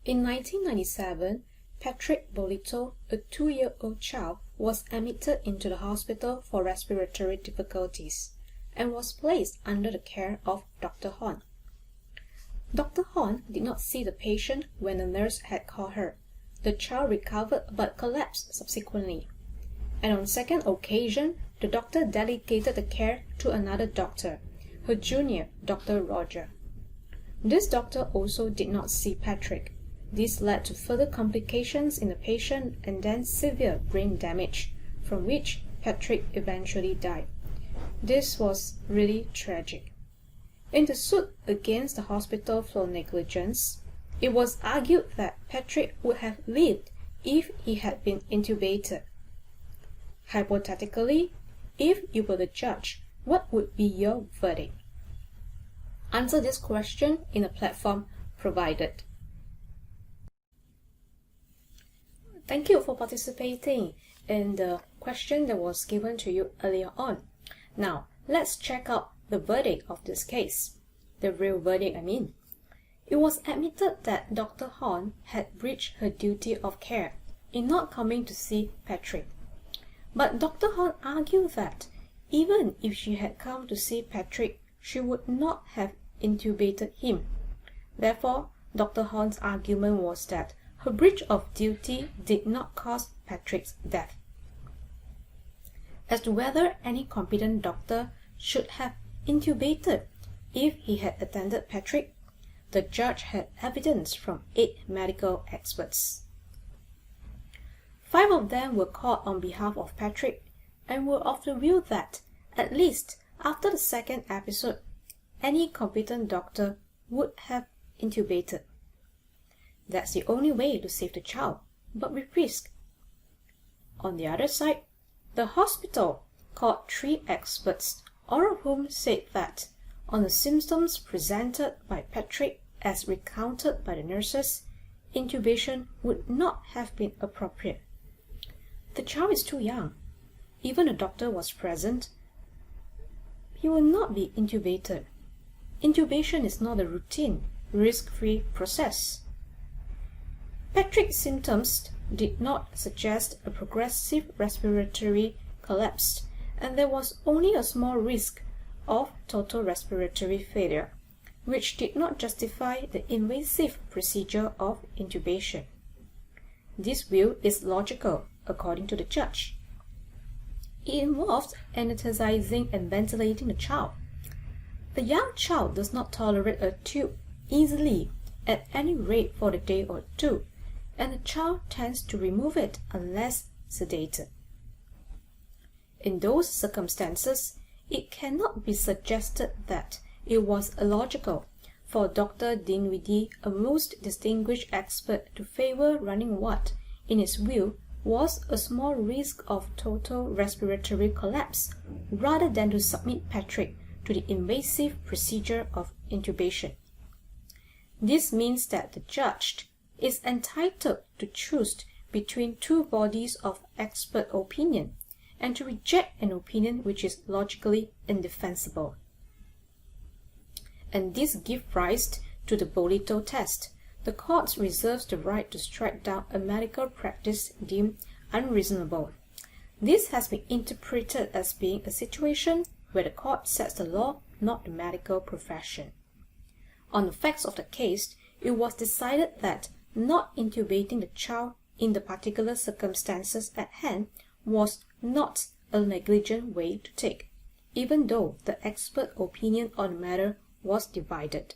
In 1997, Patrick Bolito, a 2-year-old child, was admitted into the hospital for respiratory difficulties and was placed under the care of Dr. Horn. Dr. Horn did not see the patient when the nurse had called her. The child recovered but collapsed subsequently, and on second occasion, the doctor delegated the care to another doctor, her junior, Dr. Roger. This doctor also did not see Patrick. This led to further complications in the patient and then severe brain damage, from which Patrick eventually died. This was really tragic. In the suit against the hospital for negligence, it was argued that Patrick would have lived if he had been intubated. Hypothetically, if you were the judge, what would be your verdict? Answer this question in the platform provided. Thank you for participating in the question that was given to you earlier on. Now, let's check out the verdict of this case. The real verdict, I mean. It was admitted that Dr. Horn had breached her duty of care in not coming to see Patrick. But Dr. Horn argued that even if she had come to see Patrick, she would not have intubated him. Therefore, Dr. Horn's argument was that her breach of duty did not cause Patrick's death. As to whether any competent doctor should have intubated if he had attended Patrick, the judge had evidence from 8 medical experts. 5 of them were called on behalf of Patrick and were of the view that, at least after the second episode, any competent doctor would have intubated. That's the only way to save the child, but with risk. On the other side, the hospital called 3 experts, all of whom said that, on the symptoms presented by Patrick as recounted by the nurses, intubation would not have been appropriate. The child is too young. Even the doctor was present. He will not be intubated. Intubation is not a routine, risk-free process. Patrick's symptoms did not suggest a progressive respiratory collapse, and there was only a small risk of total respiratory failure, which did not justify the invasive procedure of intubation. This view is logical, according to the judge. It involves anesthetizing and ventilating the child. The young child does not tolerate a tube easily at any rate for a day or 2, and the child tends to remove it unless sedated. In those circumstances, it cannot be suggested that it was illogical for Dr. Dinwiddie, a most distinguished expert, to favor running what, in his view, was a small risk of total respiratory collapse, rather than to submit Patrick to the invasive procedure of intubation. This means that the judge is entitled to choose between 2 bodies of expert opinion and to reject an opinion which is logically indefensible. And this gives rise to the Bolito test. The court reserves the right to strike down a medical practice deemed unreasonable. This has been interpreted as being a situation where the court sets the law, not the medical profession. On the facts of the case, it was decided that not intubating the child in the particular circumstances at hand was not a negligent way to take, even though the expert opinion on the matter was divided.